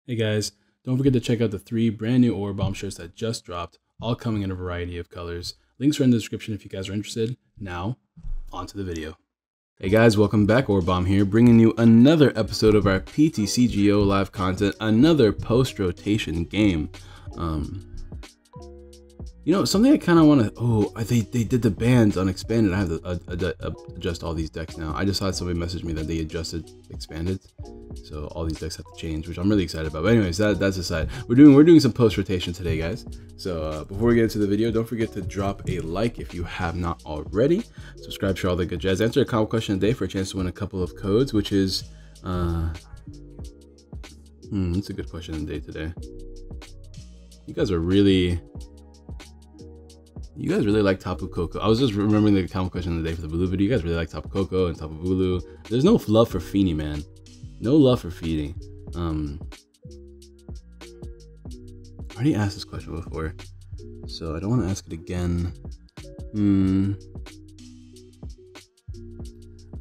Hey guys, don't forget to check out the 3 brand new Orabomb shirts that just dropped, all coming in a variety of colors. Links are in the description if you guys are interested. Now, on to the video. Hey guys, welcome back. Orabomb here, bringing you another episode of our TCGO live content, another post-rotation game. You know, something I kind of want to... Oh, they did the bands on Expanded. I have to adjust all these decks now. I just had somebody message me that they adjusted Expanded, so all these decks have to change, which I'm really excited about. But anyways, that's aside. We're doing some post-rotation today, guys. So before we get into the video, don't forget to drop a like if you have not already. Subscribe for all the good jazz. Answer a comment question a day for a chance to win a couple of codes, which is... it's a good question of the day today. You guys really like Tapu Koko. I was just remembering the comment question of the day for the Bulu video. You guys really like Tapu Koko and Tapu Bulu. There's no love for Feeny, man. No love for Feeny. I already asked this question before, so I don't want to ask it again.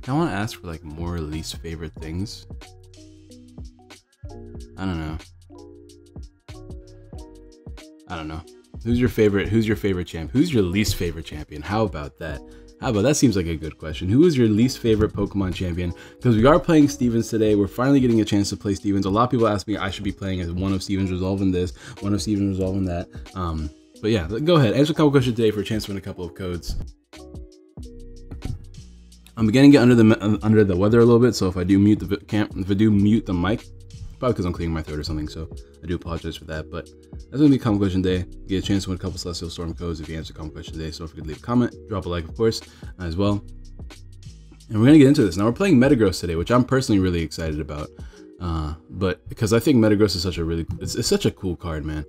I want to ask for like more or least favorite things. I don't know. Who's your favorite champ? Who's your least favorite champion? How about that? That seems like a good question. Who is your least favorite Pokemon champion? Because we are playing Stevens today. We're finally getting a chance to play Stevens. A lot of people ask me I should be playing as one of Stevens resolving this, one of Stevens resolving that. But yeah, go ahead. Answer a couple questions today for a chance to win a couple of codes. I'm beginning to get under the weather a little bit, so if I do mute the mic, probably because I'm clearing my throat or something, so I do apologize for that. But that's going to be Comment Question Day. You get a chance to win a couple Celestial Storm codes if you answer Comment Question Day. So don't forget to leave a comment, drop a like, of course, as well. And we're going to get into this. Now, we're playing Metagross today, which I'm personally really excited about. But because I think Metagross is such a it's such a cool card, man.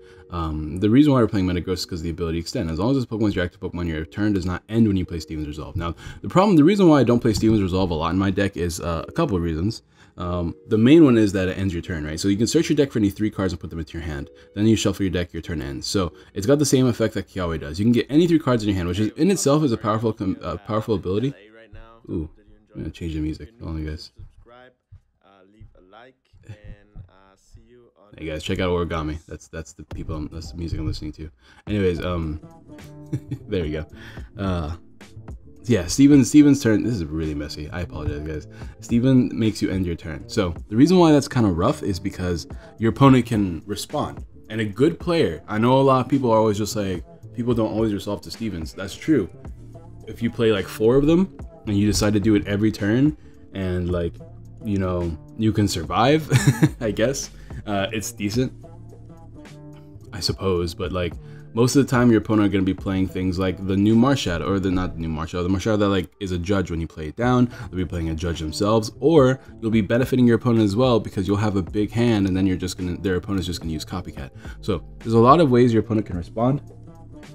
The reason why we're playing Metagross is because of the ability extend. As long as this Pokemon is your active Pokemon, your turn does not end when you play Stevens Resolve. Now, the reason why I don't play Stevens Resolve a lot in my deck is a couple of reasons. The main one is that it ends your turn, right? So you can search your deck for any 3 cards and put them into your hand. Then you shuffle your deck, your turn ends. So it's got the same effect that Kiawe does. You can get any 3 cards in your hand, which is in itself is a powerful ability. Ooh, I'm gonna change the music. Hold on, guys. Hey guys, check out Origami. That's the that's the music I'm listening to. Anyways, there you go. Yeah, Steven's turn. This is really messy. I apologize, guys. Steven makes you end your turn. So the reason why that's kind of rough is because your opponent can respond. And a good player, I know a lot of people are always just like, people don't always resolve to Stevens. That's true. If you play like 4 of them and you decide to do it every turn and like, you know, you can survive, I guess, it's decent, I suppose. But like, most of the time your opponent are going to be playing things like the new Marshadow, or the Marshadow that like is a judge when you play it down. They'll be playing a judge themselves, or you'll be benefiting your opponent as well because you'll have a big hand and then their opponent's just gonna use Copycat. So there's a lot of ways your opponent can respond,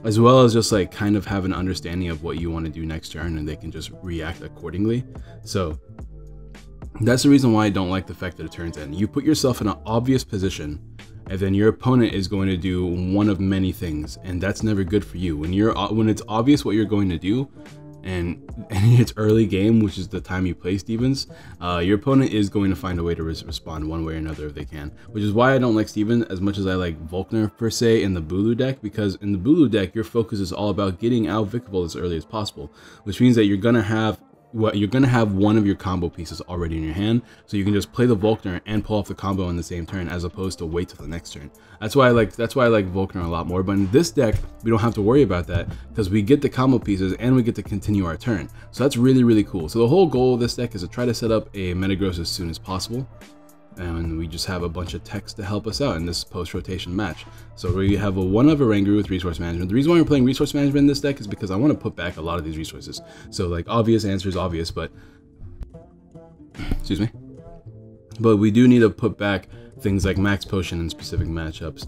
as well as just like kind of have an understanding of what you want to do next turn, and they can just react accordingly. So that's the reason why I don't like the fact that it turns end. You put yourself in an obvious position, and then your opponent is going to do one of many things, and that's never good for you. When it's obvious what you're going to do, and it's early game, which is the time you play Stevens, your opponent is going to find a way to respond one way or another if they can. Which is why I don't like Steven as much as I like Volkner per se in the Bulu deck, because in the Bulu deck your focus is all about getting out Vicable as early as possible, which means that you're gonna have one of your combo pieces already in your hand, so you can just play the Volkner and pull off the combo in the same turn, as opposed to wait till the next turn. That's why I like Volkner a lot more. But in this deck, we don't have to worry about that because we get the combo pieces and we get to continue our turn. So that's really cool. So the whole goal of this deck is to try to set up a Metagross as soon as possible. And we just have a bunch of text to help us out in this post-rotation match. So we have one of a Rangaroo with Resource Management. The reason why we're playing Resource Management in this deck is because I want to put back a lot of these resources. So like, obvious answer is obvious, but excuse me. But we do need to put back things like Max Potion in specific matchups,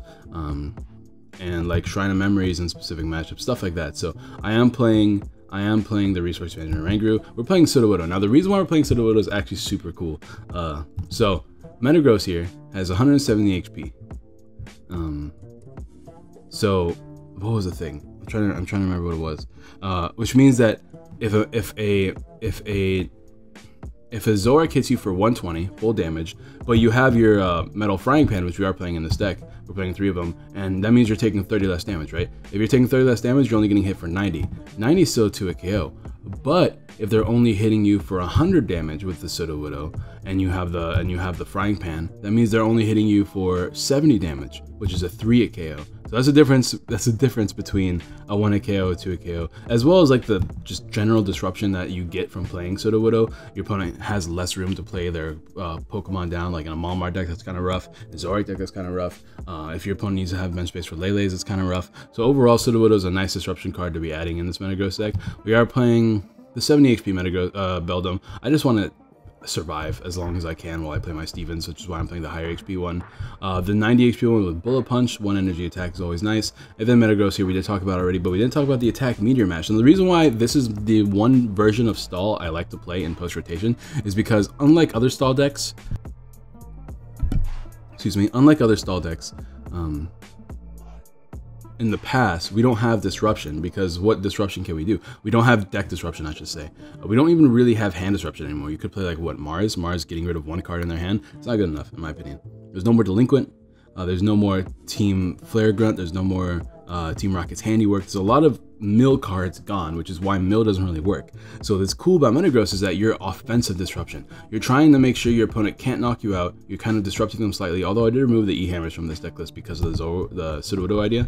and like Shrine of Memories in specific matchups, stuff like that. So I am playing the Resource Management Rangaroo. We're playing Sudowoodo. Now the reason why we're playing Sudowoodo is actually super cool. So Metagross here has 170 HP. So what was the thing? I'm trying to remember what it was. Which means that if if a Zoroark hits you for 120 full damage, but you have your Metal Frying Pan, which we are playing in this deck, we're playing 3 of them, and that means you're taking 30 less damage, right? If you're taking 30 less damage, you're only getting hit for 90. 90 is still to a KO, but if they're only hitting you for 100 damage with the Sudowoodo, and you have the Frying Pan, that means they're only hitting you for 70 damage, which is a 3 KO. So that's a difference. That's the difference between a 1 KO and 2 KO, as well as like the just general disruption that you get from playing Sudowoodo. Your opponent has less room to play their Pokemon down, like in a Mewmore deck that's kind of rough, a Zoroark deck that's kind of rough. If your opponent needs to have bench space for Lele's, it's kind of rough. So overall, Sudowoodo is a nice disruption card to be adding in this Metagross deck. We are playing the 70 HP Metagross Beldum. I just want to survive as long as I can while I play my Stevens, which is why I'm playing the higher HP one. The 90 HP one with Bullet Punch, 1 energy attack is always nice. And then Metagross here we did talk about already, but we didn't talk about the attack Meteor Mash. And the reason why this is the one version of stall I like to play in post rotation is because unlike other stall decks, in the past, we don't have disruption, because what disruption can we do? We don't have deck disruption, I should say. We don't even really have hand disruption anymore. You could play like what, Mars getting rid of 1 card in their hand. It's not good enough in my opinion. There's no more Delinquent. There's no more Team Flare Grunt. There's no more Team Rocket's Handiwork. There's a lot of mill cards gone, which is why mill doesn't really work. So what's cool about Metagross is that you're offensive disruption. You're trying to make sure your opponent can't knock you out. You're kind of disrupting them slightly, although I did remove the E-Hammers from this deck list because of the Sudowoodo idea.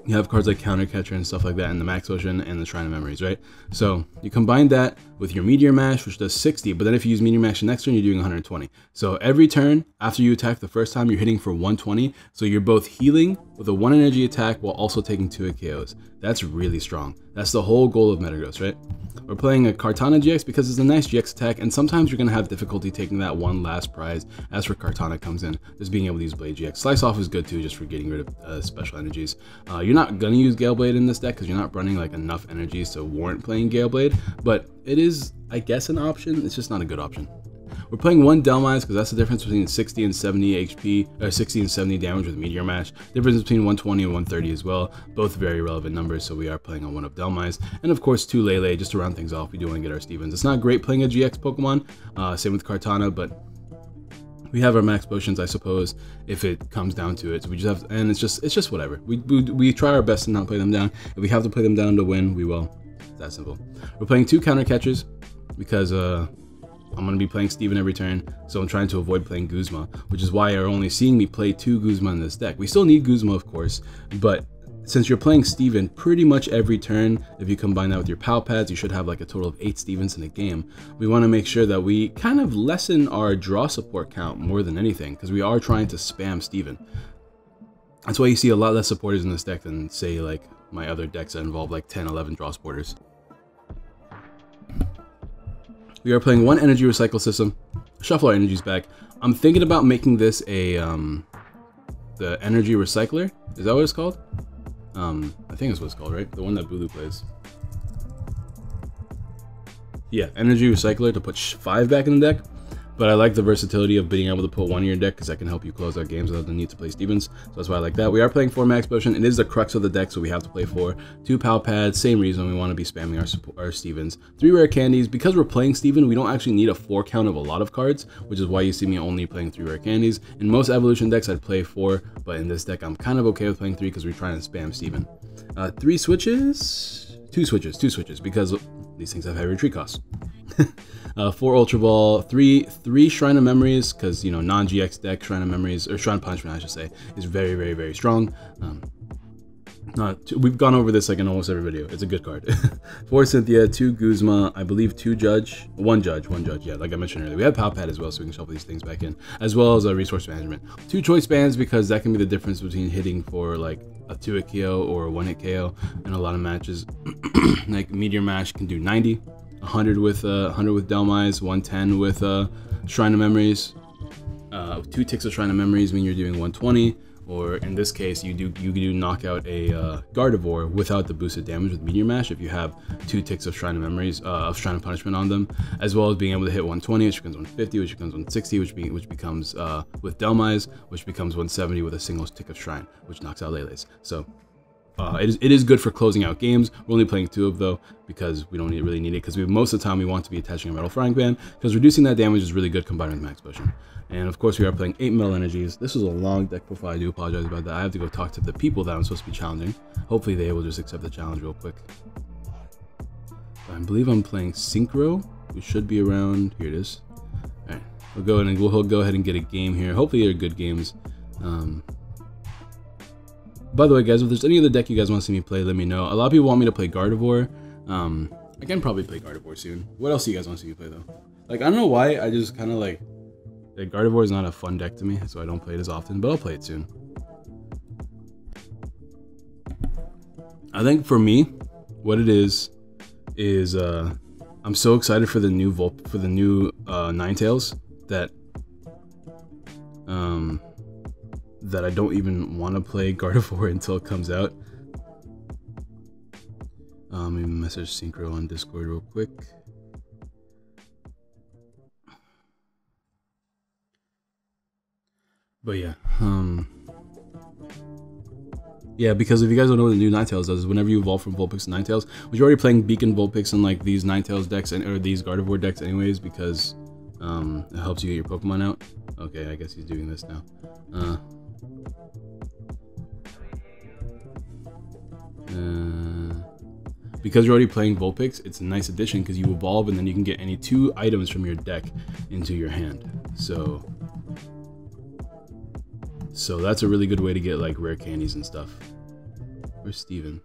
You have cards like Counter Catcher and stuff like that in the Max Ocean and the Shrine of Memories, right? So you combine that with your Meteor Mash, which does 60, but then if you use Meteor Mash the next turn, you're doing 120. So every turn after you attack the first time, you're hitting for 120. So you're both healing with a 1 energy attack while also taking 2 KOs. That's really strong. That's the whole goal of Metagross, right? We're playing a Kartana GX because it's a nice GX attack, and sometimes you're going to have difficulty taking that one last prize. As for Kartana comes in, just being able to use Blade GX. Slice Off is good too, just for getting rid of special energies. You're not going to use Gale Blade in this deck because you're not running like enough energies to warrant playing Gale Blade, but it is, I guess, an option. It's just not a good option. We're playing 1 Delmise because that's the difference between 60 and 70 HP, or 60 and 70 damage with Meteor Mash. Difference between 120 and 130 as well. Both very relevant numbers, so we are playing on 1 of Delmise. And of course 2 Lele, just to round things off. We do want to get our Stevens. It's not great playing a GX Pokemon, same with Kartana, but we have our max potions, I suppose, if it comes down to it. So we just have, and it's just whatever. We try our best to not play them down. If we have to play them down to win, we will. It's that simple. We're playing 2 Counter Catchers because I'm going to be playing Steven every turn, so I'm trying to avoid playing Guzma, which is why you're only seeing me play 2 Guzma in this deck. We still need Guzma, of course, but since you're playing Steven pretty much every turn, if you combine that with your Pal Pads, you should have like a total of 8 Stevens in a game. We want to make sure that we kind of lessen our draw support count more than anything, because we are trying to spam Steven. That's why you see a lot less supporters in this deck than, say, like my other decks that involve like 10, 11 draw supporters. We are playing 1 energy recycle system. Shuffle our energies back. I'm thinking about making this a the energy recycler. Is that what it's called? I think that's what it's called, right? The one that Bulu plays. Yeah, energy recycler to put 5 back in the deck. But I like the versatility of being able to put 1 in your deck because that can help you close out games without the need to play Stevens. So that's why I like that. We are playing 4 Max Potion. It is the crux of the deck, so we have to play 4. 2 Pal Pads, same reason we want to be spamming our Stevens. 3 Rare Candies. Because we're playing Steven, we don't actually need a 4 count of a lot of cards, which is why you see me only playing 3 Rare Candies. In most Evolution decks, I'd play 4, but in this deck, I'm kind of okay with playing 3 because we're trying to spam Steven. 3 switches? 2 switches, because these things have high retreat costs. 4 Ultra Ball, 3 Shrine of Memories, because, you know, non-GX deck Shrine of Memories, or Shrine Punishment I should say, is very, very, very strong. We've gone over this like in almost every video. It's a good card. 4 Cynthia, 2 Guzma, I believe 2 Judge, 1 Judge, yeah, like I mentioned earlier. We have Pal Pad as well, so we can shuffle these things back in, as well as Resource Management. 2 Choice Bands, because that can be the difference between hitting for like a 2-hit KO or a 1-hit KO in a lot of matches. Like Meteor Mash can do 90. 100 with Delmise, 110 with Shrine of Memories. 2 ticks of Shrine of Memories mean you're doing 120, or in this case, you do knock out a Gardevoir without the boosted damage with Meteor Mash if you have 2 ticks of Shrine of Memories, of Shrine of Punishment on them, as well as being able to hit 120, which becomes 150, which becomes 160, which becomes with Delmise, which becomes 170 with a single tick of Shrine, which knocks out Lele's. So it is good for closing out games. We're only playing 2 of though because we don't really need it, because most of the time we want to be attaching a metal frying pan, because reducing that damage is really good combined with max potion. And of course we are playing 8 metal energies. This was a long deck profile. I do apologize about that. I have to go talk to the people that I'm supposed to be challenging. Hopefully they will just accept the challenge real quick. I believe I'm playing Synchro. We should be around. Here it is. All right, we'll go ahead and get a game here. Hopefully they're good games. By the way, guys, if there's any other deck you guys want to see me play, let me know. A lot of people want me to play Gardevoir. I can probably play Gardevoir soon. What else do you guys want to see me play though? Like, I don't know why, I just kind of like Gardevoir is not a fun deck to me, so I don't play it as often, but I'll play it soon. I think for me, what it is I'm so excited for the new Ninetales that I don't even want to play Gardevoir until it comes out. Let me message Synchro on Discord real quick. But yeah, yeah, because if you guys don't know what the new Ninetales does, is whenever you evolve from Vulpix to Ninetales, which you're already playing Beacon Vulpix and like these Ninetales decks or these Gardevoir decks anyways, because it helps you get your Pokemon out. Okay, I guess he's doing this now. Because you're already playing Vulpix, it's a nice addition because you evolve and then you can get any 2 items from your deck into your hand. So that's a really good way to get like rare candies and stuff. Where's Steven?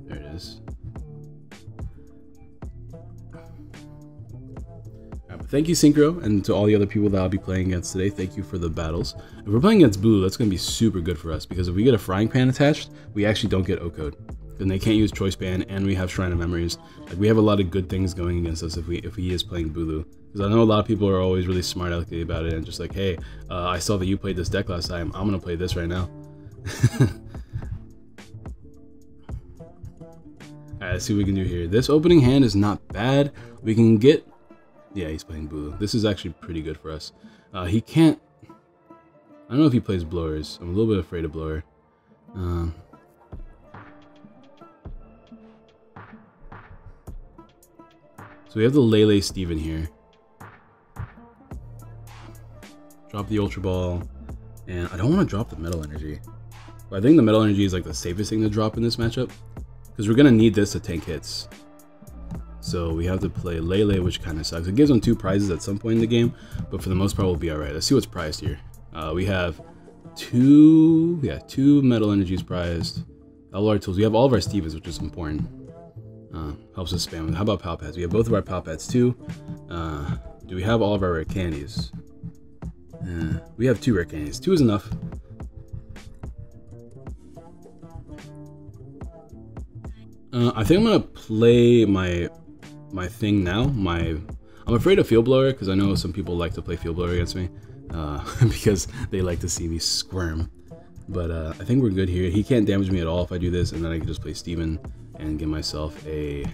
There it is. Thank you, Synchro, and to all the other people that I'll be playing against today. Thank you for the battles. If we're playing against Blue, that's going to be super good for us, because if we get a frying pan attached, we actually don't get O-Code. Then they can't use Choice Band, and we have Shrine of Memories. Like, we have a lot of good things going against us if he is playing Bulu. Because I know a lot of people are always really smart alecky about it, and just like, hey, I saw that you played this deck last time, I'm going to play this right now. Alright, let's see what we can do here. This opening hand is not bad. We can get... Yeah, he's playing Bulu. This is actually pretty good for us. He can't... I don't know if he plays Blowers. I'm a little bit afraid of Blower. So we have the Lele Steven here. Drop the Ultra Ball. And I don't want to drop the Metal Energy. But I think the Metal Energy is like the safest thing to drop in this matchup, because we're going to need this to tank hits. So we have to play Lele, which kind of sucks. It gives them 2 prizes at some point in the game, but for the most part we'll be alright. Let's see what's prized here. We have 2 Metal Energies prized. All our tools. We have all of our Stevens, which is important. Helps us spam. How about Pal Pads? We have both of our Pal Pads too. Do we have all of our rare candies? We have 2 rare candies. 2 is enough. I think I'm gonna play my thing now. I'm afraid of Field Blower, because I know some people like to play Field Blower against me, because they like to see me squirm. But I think we're good here. He can't damage me at all if I do this, and then I can just play Steven and get myself a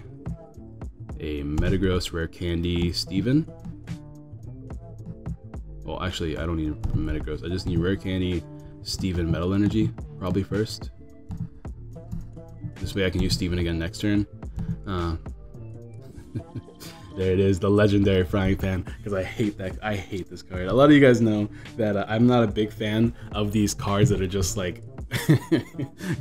Metagross Rare Candy Steven. Well, actually, I don't need Metagross. I just need Rare Candy Steven Metal Energy, probably first. This way I can use Steven again next turn. There it is, the legendary frying pan, because I hate this card. A lot of you guys know that I'm not a big fan of these cards that are just like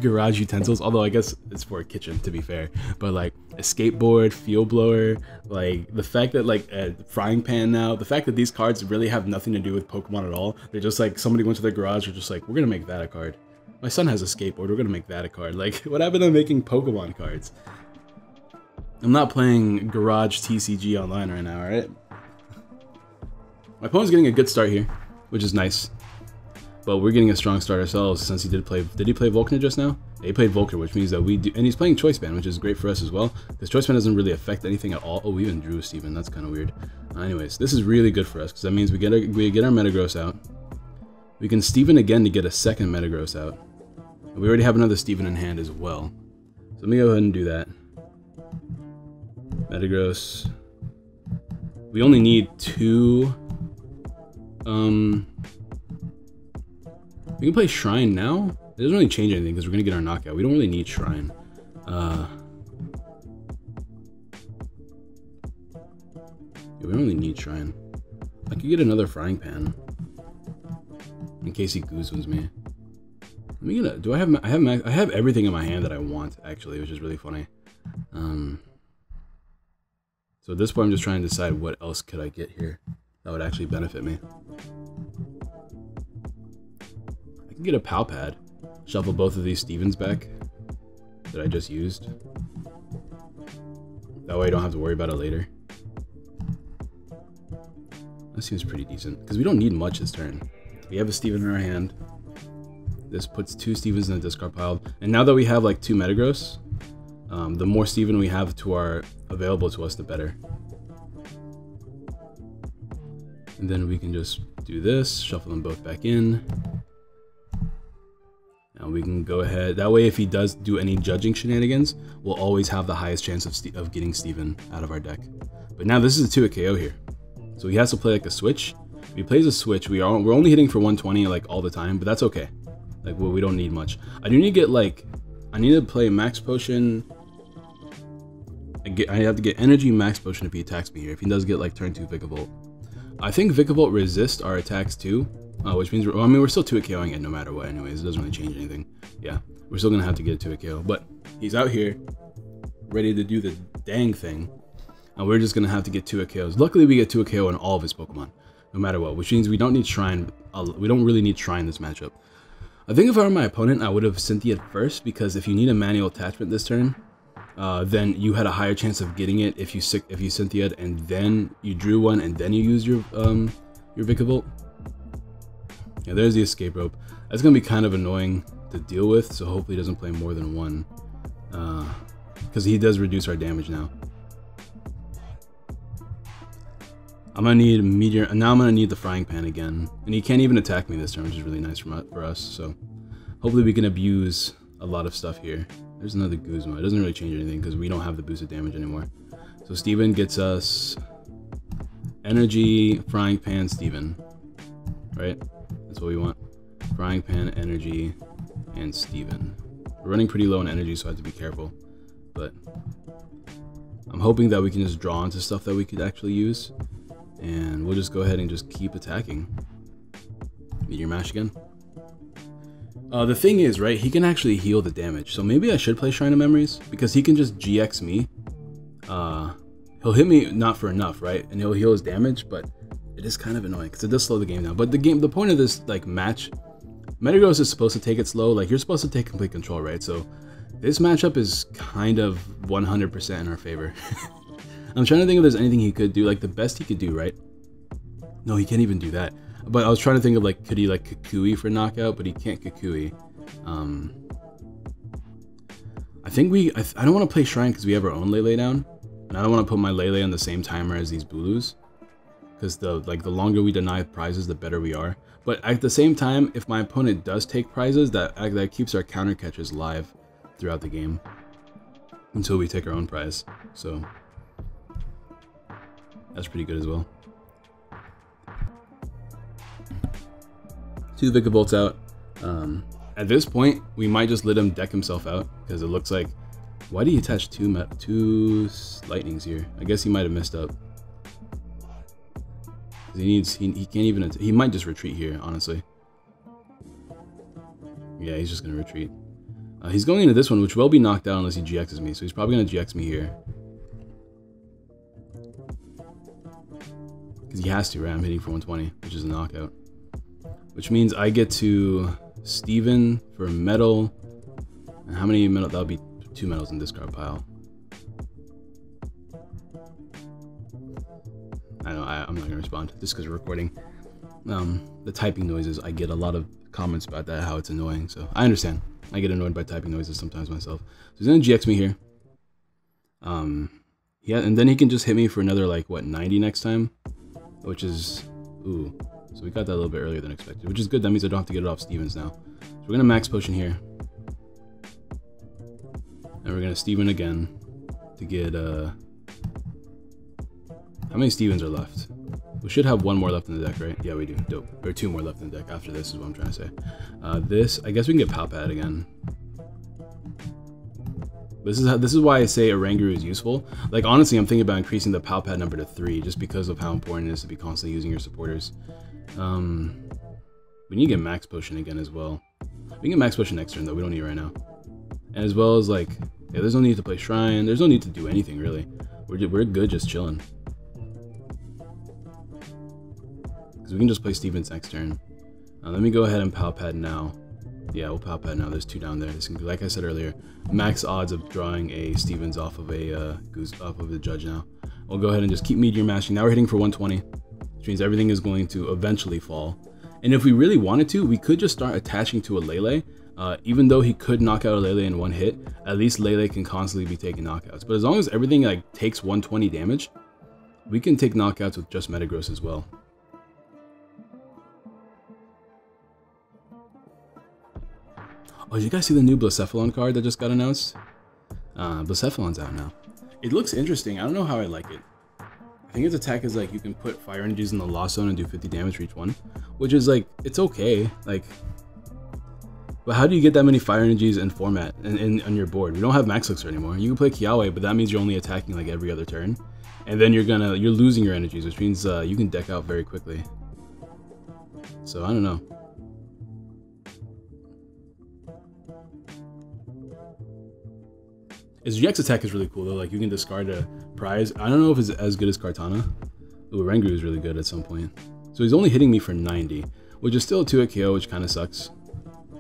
garage utensils, although I guess it's for a kitchen, to be fair. But like a skateboard, Field Blower, like the fact that like a frying pan now, the fact that these cards really have nothing to do with Pokemon at all. They're just like somebody went to their garage, or just like, we're gonna make that a card. My son has a skateboard, we're gonna make that a card. Like, what happened to making Pokemon cards? I'm not playing Garage TCG online right now, alright? My opponent's getting a good start here, which is nice. But we're getting a strong start ourselves, since he did he play Volkner just now? Yeah, he played Volkner, which means that we do, and he's playing Choice Band, which is great for us as well, because Choice Band doesn't really affect anything at all. Oh, we even drew a Steven, that's kind of weird. Anyways, this is really good for us, because that means we get our Metagross out. We can Steven again to get a second Metagross out. And we already have another Steven in hand as well. So let me go ahead and do that. Metagross. We only need 2. We can play Shrine now. It doesn't really change anything because we're gonna get our knockout. We don't really need Shrine. Yeah, we don't really need Shrine. I could get another Frying Pan in case he Goosebumps me. Let me get a, do I have everything in my hand that I want actually, which is really funny. So at this point I'm just trying to decide what else could I get here that would actually benefit me. I can get a Pow Pad, shuffle both of these Stevens back that I just used. That way I don't have to worry about it later. That seems pretty decent because we don't need much this turn. We have a Steven in our hand. This puts 2 Stevens in the discard pile. And now that we have like 2 Metagross, the more Steven we have to our available to us, the better. And then we can just do this, shuffle them both back in. Now we can go ahead. That way, if he does do any judging shenanigans, we'll always have the highest chance of getting Steven out of our deck. But now this is a 2-hit KO here. So he has to play like a switch. If he plays a switch, we're only hitting for 120 like all the time, but that's okay. Like, well, we don't need much. I do need to get like, I need to play Max Potion. I have to get Energy Max Potion if he attacks me here. If he does get like turn 2 Vikavolt. I think Vikavolt resists our attacks too, which means, I mean, we're still 2-hit KOing it no matter what anyways. It doesn't really change anything. Yeah, we're still gonna have to get a 2-hit KO, but he's out here ready to do the dang thing. And we're just gonna have to get 2-hit KOs. Luckily, we get 2-hit KO on all of his Pokemon, no matter what, which means we don't need Shrine. We don't really need Shrine this matchup. I think if I were my opponent, I would have Cynthia'd first, because if you need a manual attachment this turn, then you had a higher chance of getting it if you Cynthia'd and then you drew one and then you used your Vikavolt. Yeah, there's the escape rope. That's gonna be kind of annoying to deal with, so hopefully he doesn't play more than one, because he does reduce our damage now. I'm gonna need Meteor, and now I'm gonna need the Frying Pan again. And he can't even attack me this turn, which is really nice for us. So hopefully we can abuse a lot of stuff here. There's another Guzma. It doesn't really change anything because we don't have the boosted damage anymore. So Steven gets us Energy, Frying Pan, Steven. Right? That's what we want. Frying Pan, Energy, and Steven. We're running pretty low on energy, so I have to be careful. But I'm hoping that we can just draw into stuff that we could actually use. And we'll just go ahead and just keep attacking. Meteor Mash again. The thing is, right, he can actually heal the damage. So maybe I should play Shrine of Memories, because he can just GX me. He'll hit me not for enough, right? And he'll heal his damage, but it is kind of annoying because it does slow the game down. But the point of this like match, Metagross is supposed to take it slow. Like, you're supposed to take complete control, right? So this matchup is kind of 100% in our favor. I'm trying to think if there's anything he could do, like the best he could do, right? No, he can't even do that. But I was trying to think of like, could he like Kukui for knockout? But he can't Kukui. I think I don't want to play Shrine because we have our own Lele down, and I don't want to put my Lele on the same timer as these Bulus, because the longer we deny prizes, the better we are. But at the same time, if my opponent does take prizes, that keeps our counter catches live throughout the game until we take our own prize. So that's pretty good as well. 2 Vikavolts out. At this point, we might just let him deck himself out, because it looks like, why did he attach two lightnings here? I guess he might have messed up. He can't even, he might just retreat here, honestly. Yeah, he's just gonna retreat. He's going into this one, which will be knocked out unless he GXs me, so he's probably gonna GX me here. Because he has to, right? I'm hitting for 120, which is a knockout. Which means I get to Steven for metal. And how many metal? That'll be 2 metals in discard pile. I know, I'm not gonna respond just because we're recording. The typing noises, I get a lot of comments about that, how it's annoying. So I understand. I get annoyed by typing noises sometimes myself. So he's gonna GX me here. Yeah, and then he can just hit me for another like what, 90 next time, which is, ooh. So we got that a little bit earlier than expected, which is good. That means I don't have to get it off Stevens now. So we're gonna Max Potion here, and we're gonna Steven again to get how many Stevens are left? We should have one more left in the deck, right? Yeah, we do. Dope. Or two more left in the deck after this is what I'm trying to say. This, I guess we can get Palpad again. This is why I say Oranguru is useful. Like, honestly, I'm thinking about increasing the Palpad number to 3 just because of how important it is to be constantly using your supporters. We need to get Max Potion again as well. We can get Max Potion next turn, though. We don't need it right now. And as well as, like, yeah, there's no need to play Shrine. There's no need to do anything, really. We're good just chilling. Because we can just play Stevens next turn. Let me go ahead and Palpad now. Yeah, we'll Palpad now. There's 2 down there. This can be, like I said earlier, max odds of drawing a Stevens off of a Judge now. We'll go ahead and just keep Meteor Mashing. Now we're hitting for 120, which means everything is going to eventually fall. And if we really wanted to, we could just start attaching to a Lele. Even though he could knock out a Lele in 1 hit, at least Lele can constantly be taking knockouts. But as long as everything like takes 120 damage, we can take knockouts with just Metagross as well. Oh, did you guys see the new Blacephalon card that just got announced? Blacephalon's out now. It looks interesting. I don't know how I like it. I think its attack is like you can put fire energies in the Lost Zone and do 50 damage for each one, which is like, it's okay. Like, but how do you get that many fire energies in format and on your board? We don't have Max Elixir anymore. You can play Kiawe, but that means you're only attacking like every other turn, and then you're losing your energies, which means you can deck out very quickly. So I don't know. His GX attack is really cool though. Like you can discard a prize. I don't know if it's as good as Kartana. Ooh, Oranguru is really good at some point. So he's only hitting me for 90, which is still a 2-hit KO, which kind of sucks.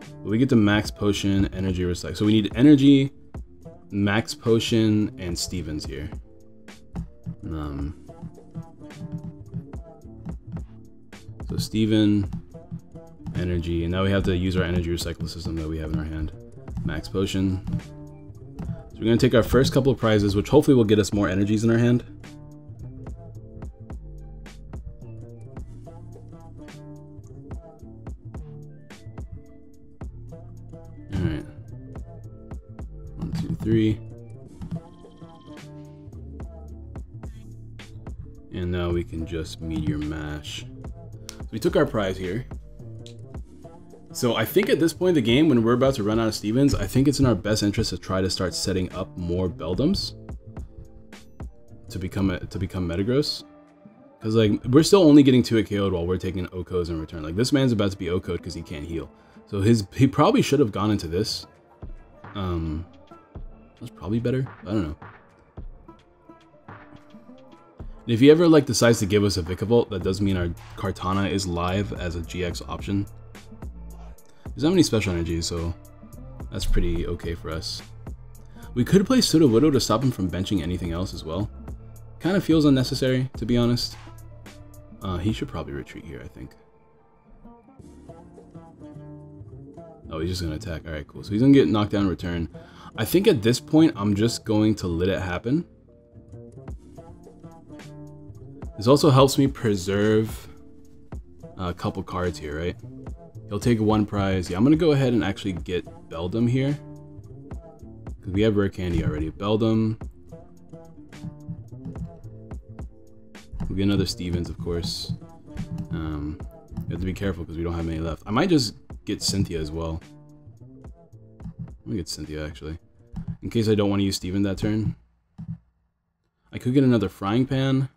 But we get to Max Potion, Energy Recycle. So we need Energy, Max Potion, and Stevens here. So Steven, Energy, and now we have to use our Energy Recycle system that we have in our hand. Max Potion. So we're going to take our first couple of prizes, which hopefully will get us more energies in our hand. Alright. 1, 2, 3. And now we can just Meteor Mash. So we took our prize here. So I think at this point in the game, when we're about to run out of Stevens, I think it's in our best interest to try to start setting up more Beldums to become Metagross. Because like we're still only getting 2-hit KO'd while we're taking OHKOs in return. Like this man's about to be OHKO'd because he can't heal. So he probably should have gone into this. That's probably better. I don't know. And if he ever like decides to give us a Vikavolt, that does mean our Kartana is live as a GX option. There's not many special energies, so that's pretty okay for us. We could play Sudowoodo to stop him from benching anything else as well. Kind of feels unnecessary, to be honest. He should probably retreat here, I think. Oh, he's just going to attack. Alright, cool. So he's going to get knocked down in return. I think at this point, I'm just going to let it happen. This also helps me preserve a couple cards here, right? He'll take 1 prize. Yeah, I'm going to go ahead and actually get Beldum here. Because we have Rare Candy already. Beldum. We'll get another Stevens, of course. You have to be careful because we don't have many left. I might just get Cynthia as well. I'm going to get Cynthia, actually. In case I don't want to use Steven that turn. I could get another Frying Pan.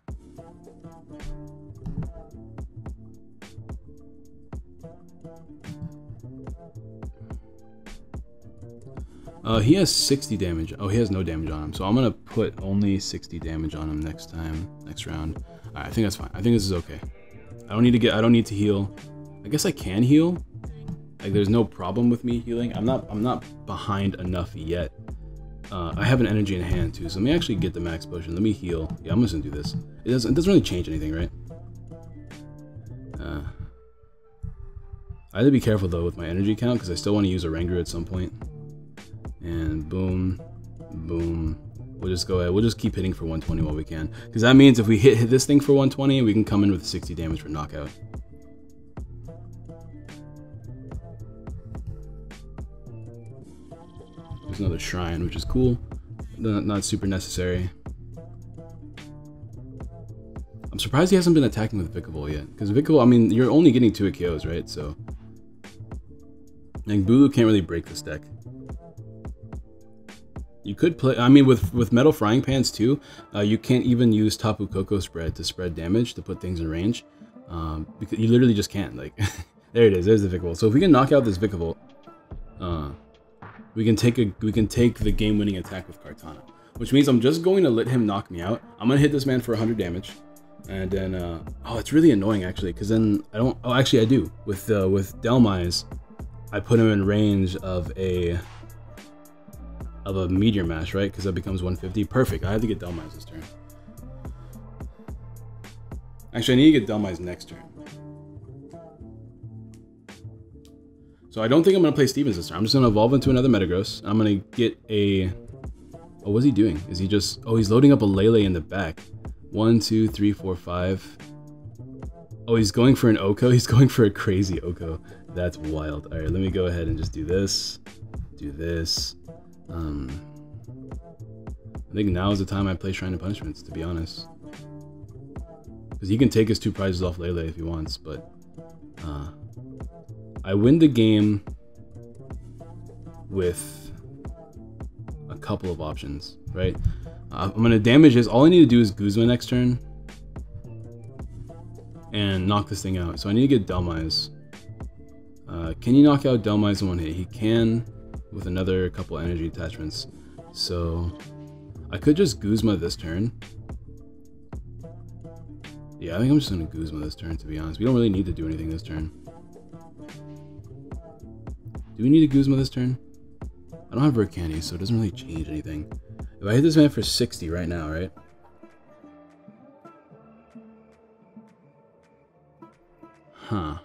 He has 60 damage. Oh, he has no damage on him. So I'm gonna put only 60 damage on him next round. Alright, I think that's fine. I think this is okay. I don't need to heal. I guess I can heal. Like there's no problem with me healing. I'm not behind enough yet. I have an energy in hand too, so let me actually get the Max Potion. Let me heal. Yeah, I'm just gonna do this. It doesn't really change anything, right? I have to be careful though with my energy count because I still want to use a Oranguru at some point. And boom, boom. We'll just go ahead. We'll just keep hitting for 120 while we can. Because that means if we hit this thing for 120, we can come in with 60 damage for knockout. There's another Shrine, which is cool. Not super necessary. I'm I'm surprised he hasn't been attacking with Vikavolt yet. Because Vikavolt, I mean, you're only getting 2 KOs, right? So, and Bulu can't really break this deck. You could play, I mean, with Metal Frying Pans too, you can't even use Tapu Koko spread to spread damage to put things in range. Because you literally just can't, like, there it is, there's the Vikavolt. So if we can knock out this Vikavolt, we can take the game-winning attack with Kartana. Which means I'm just going to let him knock me out. I'm going to hit this man for 100 damage. And then, oh, it's really annoying actually, because then I don't, oh, actually I do. With Dhelmise, I put him in range of a Meteor Mash, right? Because that becomes 150. Perfect, I have to get Dhelmise this turn. Actually, I need to get Dhelmise next turn. So I don't think I'm going to play Stevens this turn. I'm just going to evolve into another Metagross. I'm going to get a... Oh, what's he doing? Is he just... Oh, he's loading up a Lele in the back. 1, 2, 3, 4, 5. Oh, he's going for an Oko? He's going for a crazy Oko. That's wild. Alright, let me go ahead and just do this. Do this. I think now is the time I play Shrine of Punishments, to be honest. Because he can take his 2 prizes off Lele if he wants, but... I win the game with a couple of options, right? I'm going to damage this. All I need to do is Guzma next turn and knock this thing out. So I need to get Dhelmise. Can you knock out Dhelmise in one hit? He can with another couple energy attachments. So I could just Guzma this turn. Yeah, I think I'm just going to Guzma this turn, to be honest. We don't really need to do anything this turn. Do we need to Guzma this turn? I don't have Rayquaza, so it doesn't really change anything. If I hit this man for 60 right now, right? Huh.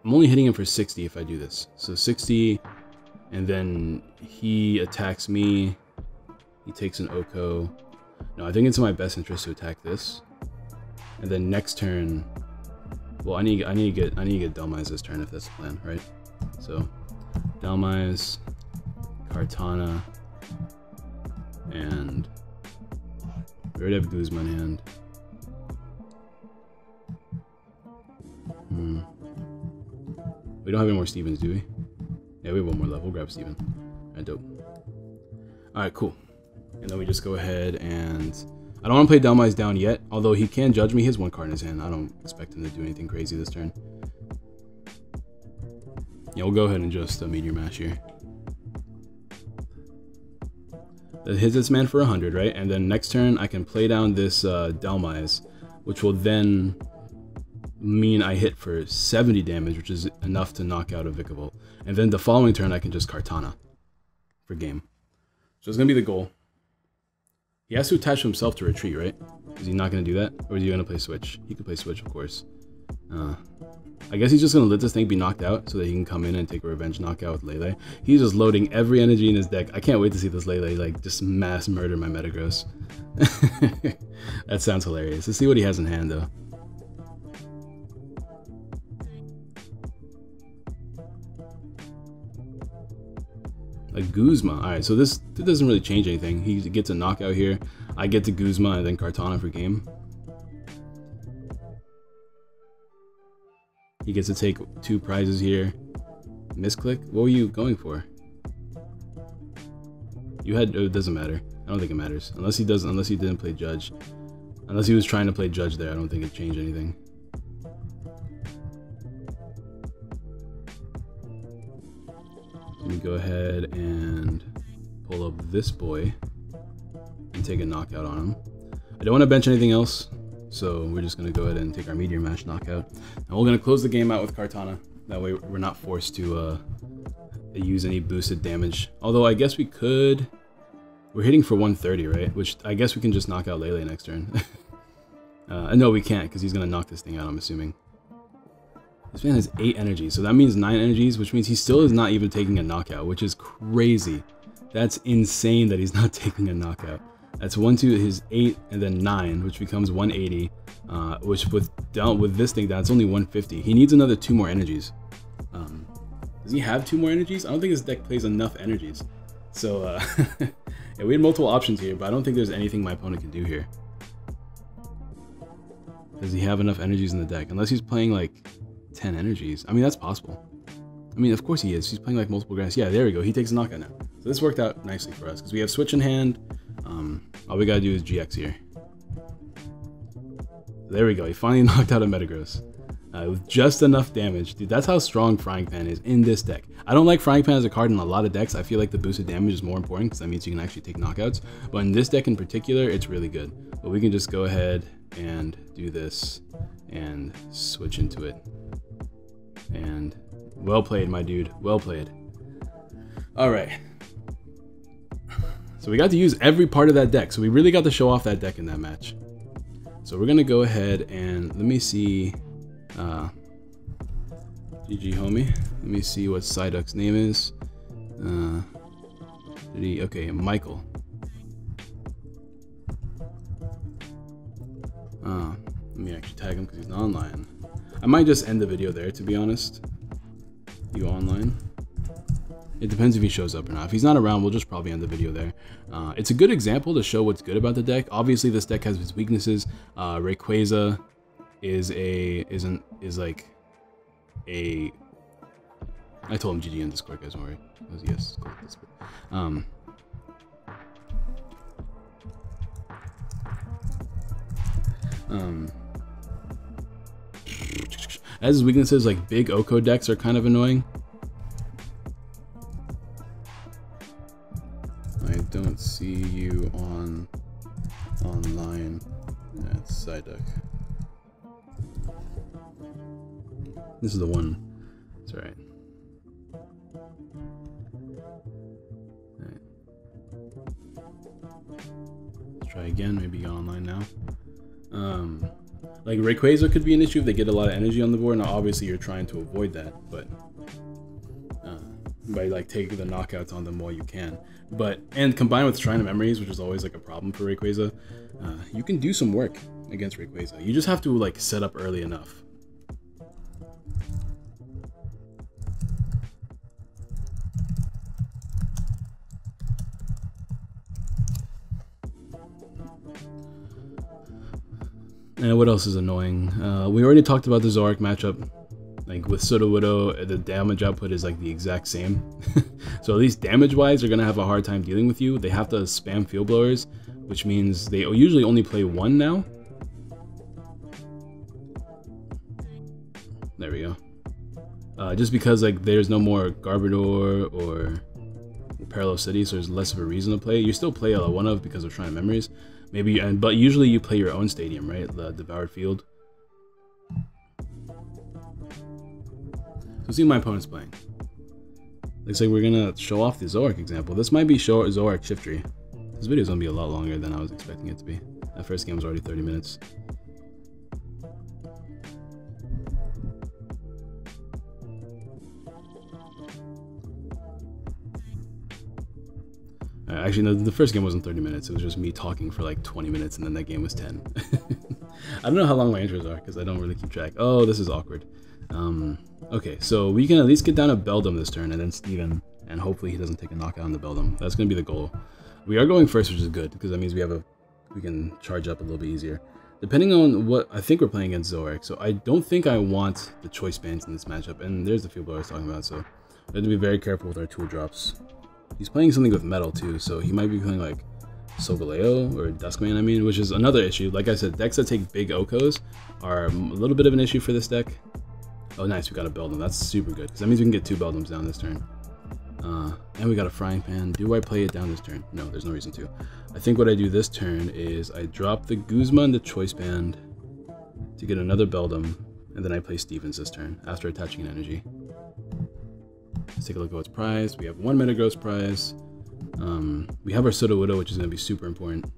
I'm only hitting him for 60 if I do this. So 60, and then he attacks me. He takes an Oko. No, I think it's in my best interest to attack this. And then next turn, well, I need to get Dhelmise this turn if that's the plan, right? So Dhelmise, Kartana, and we already have Guzma in hand. We don't have any more Stevens, do we? Yeah, we have one more level. We'll grab Steven. Alright, dope. Alright, cool. And then we just go ahead and... I don't want to play Dhelmise down yet, although he can judge me. He has 1 card in his hand. I don't expect him to do anything crazy this turn. Yeah, we'll go ahead and just Meteor Mash here. That hits this man for 100, right? And then next turn, I can play down this Dhelmise, which will then mean I hit for 70 damage, which is enough to knock out a Vikavolt. And then the following turn, I can just Kartana for game. So it's going to be the goal. He has to attach himself to retreat, right? Is he not going to do that? Or is he going to play Switch? He could play Switch, of course. I guess he's just going to let this thing be knocked out so that he can come in and take a revenge knockout with Lele. He's just loading every energy in his deck. I can't wait to see this Lele, like, just mass murder my Metagross. That sounds hilarious. Let's see what he has in hand, though. Like Guzma. Alright, so this doesn't really change anything. He gets a knockout here. I get to Guzma and then Kartana for game. He gets to take 2 prizes here. Misclick? What were you going for? You had... Oh, it doesn't matter. I don't think it matters. Unless he didn't play Judge. Unless he was trying to play Judge there, I don't think it changed anything. Let me go ahead and pull up this boy and take a knockout on him. I don't want to bench anything else, so we're just going to go ahead and take our Meteor Mash knockout. And we're going to close the game out with Kartana. That way we're not forced to use any boosted damage. Although I guess we could... We're hitting for 130, right? Which I guess we can just knock out Lele next turn. No, we can't, because he's going to knock this thing out, I'm assuming. This man has 8 energies, so that means 9 energies, which means he still is not even taking a knockout, which is crazy. That's insane that he's not taking a knockout. That's 1, 2, his 8, and then 9, which becomes 180. Which with this thing down, it's only 150. He needs another 2 more energies. Does he have 2 more energies? I don't think his deck plays enough energies. So yeah, we had multiple options here, but I don't think there's anything my opponent can do here. Does he have enough energies in the deck? Unless he's playing like 10 energies. I mean, that's possible. I mean, of course he is. He's playing like multiple grass. Yeah, there we go. He takes a knockout now. So this worked out nicely for us because we have switch in hand. All we gotta do is GX here. There we go. He finally knocked out a Metagross. With just enough damage. Dude, that's how strong Frying Pan is in this deck. I don't like Frying Pan as a card in a lot of decks. I feel like the boosted damage is more important because that means you can actually take knockouts. But in this deck in particular, it's really good. But we can just go ahead and do this and switch into it. And well played, my dude. Well played. All right. So we got to use every part of that deck. So we really got to show off that deck in that match. So we're going to go ahead and let me see. GG, homie. Let me see what Psyduck's name is. Okay, Michael. Let me actually tag him because he's not online. I might just end the video there, to be honest. You online? It depends if he shows up or not. If he's not around, we'll just probably end the video there. It's a good example to show what's good about the deck. Obviously, this deck has its weaknesses. Rayquaza is like a. I told him GG in Discord, guys. Don't worry. Yes, Discord. As his weaknesses, like big Oko decks are kind of annoying. I don't see you online at Psyduck. This is the one. It's alright. Let's try again. Maybe you're online now. Like Rayquaza could be an issue if they get a lot of energy on the board. Now, obviously, you're trying to avoid that, but by like taking the knockouts on them while you can. And combined with Shrine of Memories, which is always like a problem for Rayquaza, you can do some work against Rayquaza. You just have to like set up early enough. And what else is annoying? We already talked about the Zoroark matchup. Like with Sudowoodo, the damage output is like the exact same. So at least damage-wise, they're gonna have a hard time dealing with you. They have to spam Field Blowers, which means they usually only play one now. There we go. Just because like there's no more Gardevoir or Parallel City, so there's less of a reason to play. You still play a one of because of Shrine of Memories. Maybe, but usually you play your own stadium, right? The Devoured Field. So see my opponent's playing. Looks like we're gonna show off the Zoroark example. This might be Zoroark Shiftry. This video is gonna be a lot longer than I was expecting it to be. That first game was already 30 minutes. Actually, no, the first game wasn't 30 minutes. It was just me talking for like 20 minutes, and then that game was 10. I don't know how long my intros are, because I don't really keep track. Oh, this is awkward. Okay, so we can at least get down to Beldum this turn, and then Steven, and hopefully he doesn't take a knockout on the Beldum. That's going to be the goal. We are going first, which is good, because that means we can charge up a little bit easier. Depending on what, I think we're playing against Zoroark, so I don't think I want the choice bands in this matchup, and there's the Field Blower I was talking about, so we have to be very careful with our tool drops. He's playing something with metal too, so he might be playing like Solgaleo or Duskman, I mean, which is another issue. Like I said, decks that take big Okos are a little bit of an issue for this deck. Oh, nice, we got a Beldum. That's super good, because that means we can get 2 Beldums down this turn. And we got a Frying Pan. Do I play it down this turn? No, there's no reason to. I think what I do this turn is I drop the Guzma and the Choice Band to get another Beldum, and then I play Stevens this turn after attaching an energy. Let's take a look at what's prized. We have 1 Metagross prize. We have our Sudowoodo, which is going to be super important.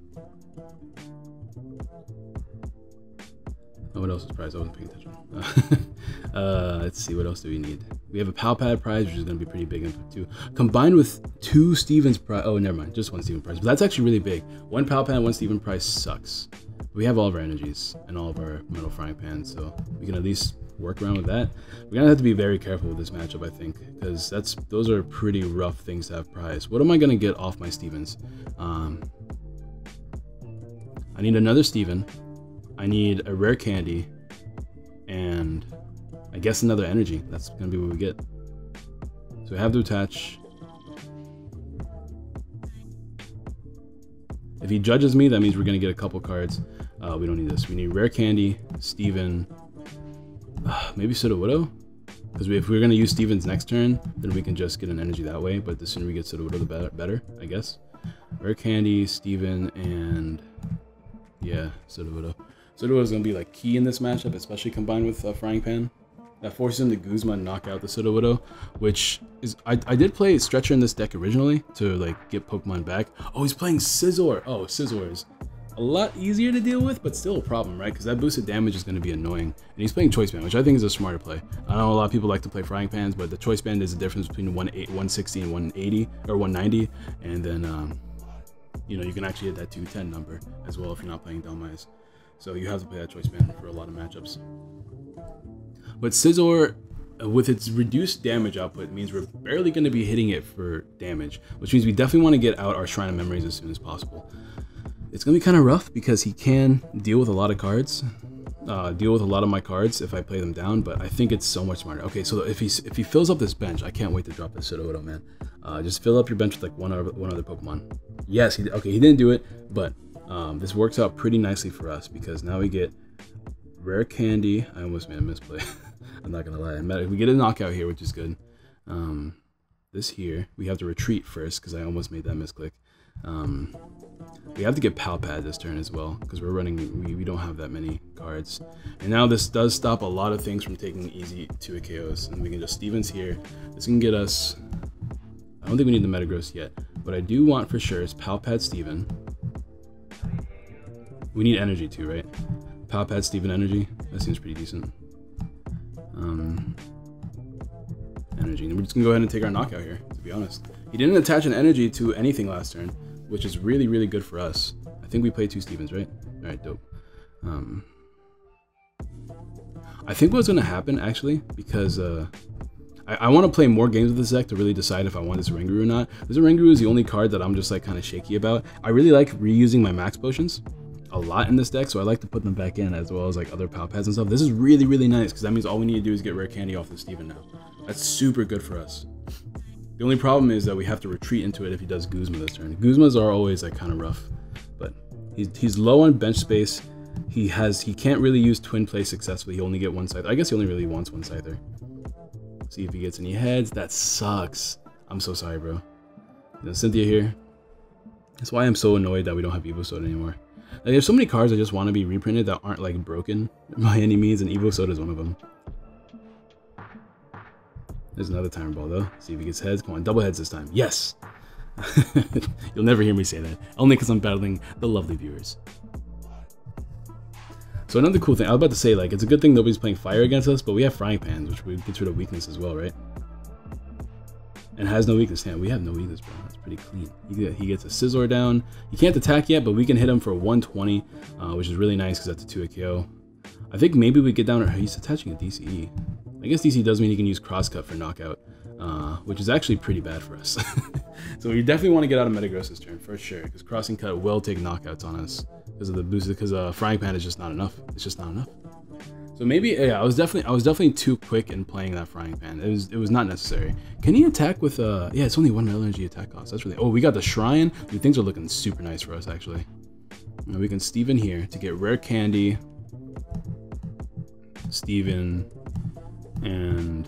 Oh, what else is prized? I wasn't paying attention. Let's see, what else do we need? We have a Palpad prize, which is going to be pretty big input too. Combined with 2 Stevens prize. Oh, never mind, just 1 Steven prize. But that's actually really big. 1 Palpad, 1 Steven prize sucks. We have all of our energies and all of our Metal Frying Pans, so we can at least work around with that. We're gonna have to be very careful with this matchup, I think, because those are pretty rough things to have prize. What am I gonna get off my Stevens? I need another Steven, I need a rare candy, and I guess another energy. That's gonna be what we get. So we have to attach. If he judges me, that means we're gonna get a couple cards. We don't need this. We need rare candy, Steven, maybe Sudowoodo? Because if we're gonna use Steven's next turn, then we can just get an energy that way, but the sooner we get Sudowoodo, the better, I guess. Rare candy, Steven, and yeah, Sudowoodo. Sudowoodo is gonna be like key in this matchup, especially combined with Frying Pan. That forces him to Guzma and knock out the Sudowoodo, which is I did play Stretcher in this deck originally to like get Pokemon back. Oh, he's playing Scizor. Oh, Scizor is a lot easier to deal with, but still a problem, right? Because that boosted damage is going to be annoying. And he's playing Choice Band, which I think is a smarter play. I know a lot of people like to play Frying Pans, but the Choice Band is the difference between 160 and 180 or 190, and then you know, you can actually hit that 210 number as well if you're not playing Dhelmise. So you have to play that Choice Band for a lot of matchups. But Scizor, with its reduced damage output, means we're barely going to be hitting it for damage, which means we definitely want to get out our Shrine of Memories as soon as possible. It's going to be kind of rough because he can deal with a lot of cards, deal with a lot of my cards if I play them down, but I think it's so much smarter. Okay, so if he fills up this bench, I can't wait to drop this Sudowoodo, man. Just fill up your bench with like one other Pokemon. Yes, he didn't do it, but this works out pretty nicely for us because now we get rare candy. I almost made a misplay. I'm not gonna lie. We get a knockout here, which is good. This here, we have to retreat first because I almost made that misclick. We have to get Pal Pad this turn as well because we're running. We don't have that many cards, and now this does stop a lot of things from taking easy 2 KOs. And we can just Stevens here. This can get us. I don't think we need the Metagross yet. What I do want for sure is Pal Pad Steven. We need energy too, right? Pal Pad Steven energy. That seems pretty decent. Energy. And we're just gonna go ahead and take our knockout here, to be honest. He didn't attach an energy to anything last turn, which is really, really good for us. I think we played 2 Stevens, right? Alright, dope. I think what's gonna happen actually, because I want to play more games with this deck to really decide if I want this Ringuru or not. This Ringuru is the only card that I'm just like kind of shaky about. I really like reusing my max potions a lot in this deck, so I like to put them back in as well as like other Pal Pads and stuff. This is really, really nice because that means all we need to do is get rare candy off the Steven now. That's super good for us. The only problem is that we have to retreat into it if he does Guzma this turn. Guzmas are always like kind of rough, but he's low on bench space. He can't really use Twin Play successfully. He only get one Scyther. I guess he only really wants one Scyther. See if he gets any heads. That sucks. I'm so sorry, bro. You know, Cynthia here. That's why I'm so annoyed that we don't have Evo Soda anymore. Like, there's so many cards I just want to be reprinted that aren't like broken by any means, and Evo Soda is one of them. There's another Timer Ball though. See if he gets heads. Come on, double heads this time. Yes! You'll never hear me say that. Only because I'm battling the lovely viewers. So another cool thing, I was about to say, like, it's a good thing nobody's playing fire against us, but we have Frying Pans, which gets rid of weakness as well, right? And has no weakness. Yeah, we have no weakness, bro. That's pretty clean. He gets a Scizor down. He can't attack yet, but we can hit him for 120, which is really nice because that's a 2 KO. I think maybe we get down. He's attaching a DCE. I guess DC does mean he can use Crosscut for knockout, which is actually pretty bad for us. So we definitely want to get out of Metagross this turn for sure, because Crossing Cut will take knockouts on us because of the boost. Because Frying Pan is just not enough. It's just not enough. So maybe, yeah, I was definitely too quick in playing that Frying Pan. It was not necessary. Can he attack with yeah, it's only 1 metal energy attack cost. That's really, oh, we got the Shrine. Dude, things are looking super nice for us actually. Now we can Steven here to get rare candy. Steven, and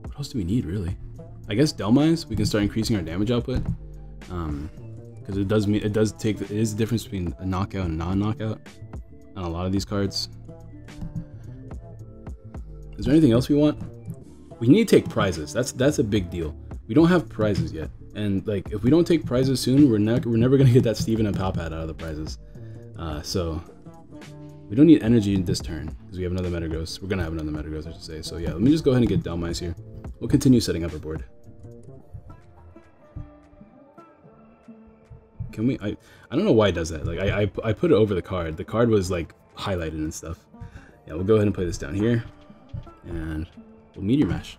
what else do we need really? I guess Dhelmise. We can start increasing our damage output, because it is the difference between a knockout and non-knockout on a lot of these cards. Is there anything else we want? We need to take prizes. That's a big deal. We don't have prizes yet, and like if we don't take prizes soon, we're never gonna get that Steven and Pal Pad out of the prizes. So we don't need energy in this turn because we have another Metagross. We're gonna have another Metagross, I should say. So yeah, let me just go ahead and get Dhelmise here. We'll continue setting up our board. Can we? I don't know why it does that. Like I put it over the card. The card was like highlighted and stuff. Yeah, we'll go ahead and play this down here, and we'll Meteor Mash.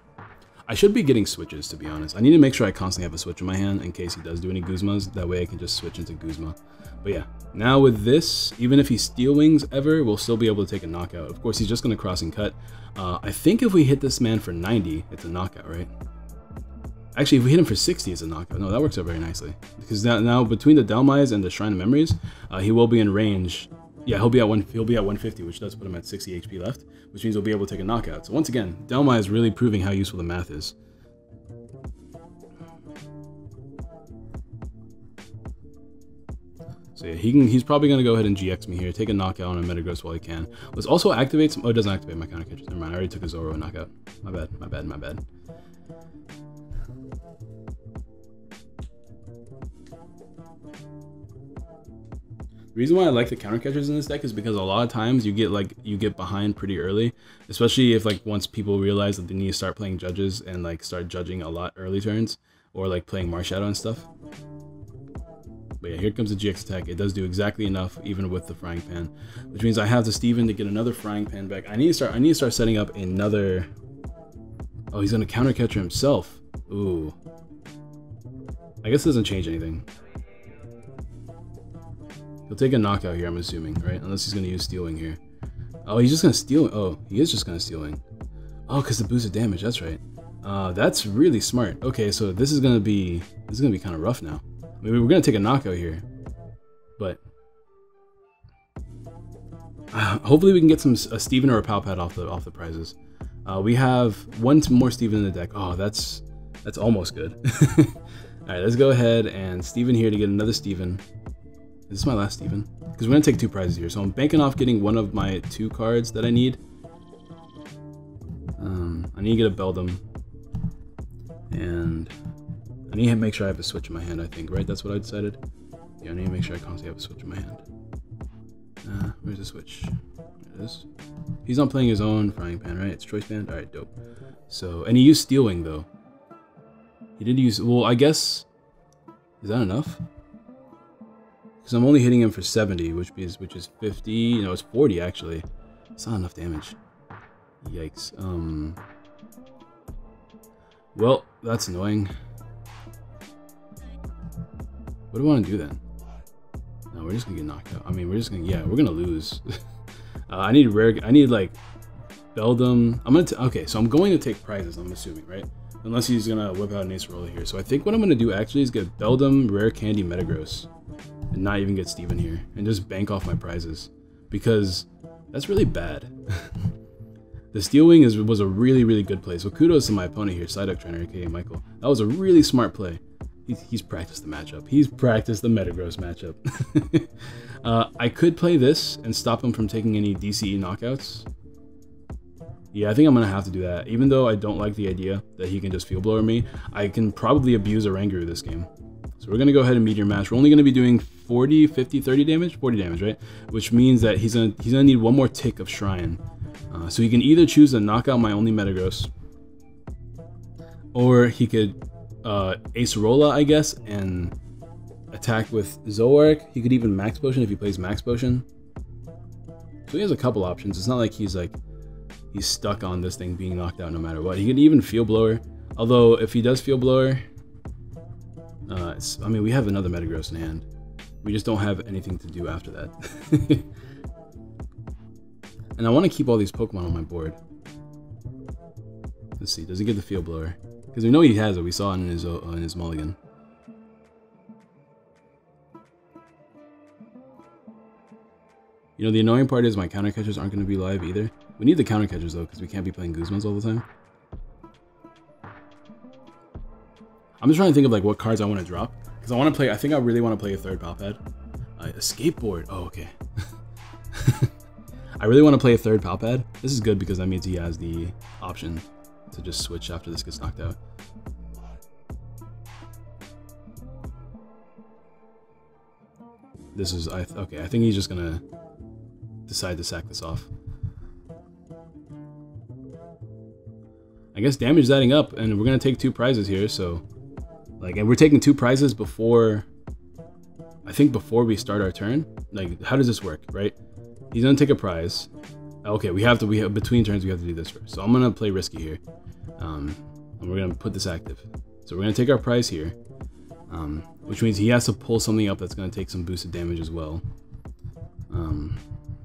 I should be getting switches, to be honest. I need to make sure I constantly have a switch in my hand in case he does do any Guzmas. That way I can just switch into Guzma. But yeah, now with this, even if he Steel Wings ever, we'll still be able to take a knockout. Of course, he's just going to cross and cut. I think if we hit this man for 90, it's a knockout, right? Actually, if we hit him for 60, it's a knockout. No, that works out very nicely. Because now between the Dhelmise and the Shrine of Memories, he will be in range. Yeah, he'll be at 150, which does put him at 60 HP left, which means we'll be able to take a knockout. So once again, Dhelmise is really proving how useful the math is. So yeah, he's probably going to go ahead and GX me here, take a knockout on a Metagross while he can. Let's also activate some... Oh, it doesn't activate my counter catchers. Never mind, I already took a Zoro knockout. My bad, my bad, my bad. The reason why I like the counter catchers in this deck is because a lot of times you get behind pretty early, especially if like once people realize that they need to start playing judges and like start judging a lot early turns or like playing Marshadow and stuff. But yeah, here comes the GX attack. It does do exactly enough even with the frying pan, which means I have to Steven to get another frying pan back. I need to start setting up another. Oh, he's gonna counter catcher himself. Ooh. I guess it doesn't change anything. He'll take a knockout here, I'm assuming, right? Unless he's going to use Steel Wing here. Oh, he's just going to Steel Wing. Oh, he is just going to Steel Wing. Oh, because the boosted damage, that's right. That's really smart. Okay, so this is going to be kind of rough now. Maybe we're going to take a knockout here. But hopefully we can get a Steven or a Palpad off the prizes. We have one more Steven in the deck. Oh, that's almost good. All right, let's go ahead and Steven here to get another Steven. Is this my last Steven? Because we're going to take 2 prizes here. So I'm banking off getting one of my 2 cards that I need. I need to get a Beldum. And I need to make sure I have a switch in my hand, I think, right? That's what I decided. Yeah, I need to make sure I constantly have a switch in my hand. Where's the switch? There it is. He's not playing his own frying pan, right? It's Choice Band? Alright, dope. So, and he used Steel Wing, though. He did use... Well, I guess... Is that enough? Because I'm only hitting him for 70, which is 50. No, it's 40 actually. It's not enough damage. Yikes. Well, that's annoying. What do I want to do then? No, we're just gonna get knocked out. I mean, we're gonna lose. I need like Beldum. Okay, so I'm going to take prizes. I'm assuming, right? Unless he's gonna whip out an Ace Roller here. So I think what I'm gonna do actually is get Beldum, Rare Candy, Metagross. And not even get Steven here and just bank off my prizes because that's really bad. The Steel Wing was a really good play, so kudos to my opponent here, Psyduck Trainer aka Michael. That was a really smart play. He's practiced the matchup. He's practiced the Metagross matchup. I could play this and stop him from taking any DCE knockouts. Yeah, I think I'm gonna have to do that. Even though I don't like the idea that he can just Field Blower me, I can probably abuse a Oranguru this game. So we're going to go ahead and Meteor Mash. We're only going to be doing 40, 50, 30 damage? 40 damage, right? Which means that he's gonna need one more tick of Shrine. So he can either choose to knock out my only Metagross, or he could Ace Rolla, I guess, and attack with Zoroark. He could even Max Potion if he plays Max Potion. So he has a couple options. It's not like he's stuck on this thing being knocked out no matter what. He could even Field Blower. Although if he does Field Blower... I mean, we have another Metagross in hand. We just don't have anything to do after that. And I want to keep all these Pokemon on my board. Let's see, does he get the Field Blower? Because we know he has it. We saw it in his mulligan. You know, the annoying part is my counter catchers aren't going to be live either. We need the counter catchers though, because we can't be playing Guzmas all the time. I'm just trying to think of like what cards I want to drop, because I think I really want to play a third Palpad. A skateboard. Oh, okay. I really want to play a third Palpad. This is good because that means he has the option to just switch after this gets knocked out. This is okay. I think he's just gonna decide to sack this off. I guess damage is adding up, and we're gonna take 2 prizes here. So. Like, and we're taking 2 prizes before, I think before we start our turn. Like, how does this work, right? He's gonna take a prize. Okay, we have between turns we have to do this first. So I'm gonna play risky here. I'm and we're gonna put this active. So we're gonna take our prize here, which means he has to pull something up that's gonna take some boosted damage as well.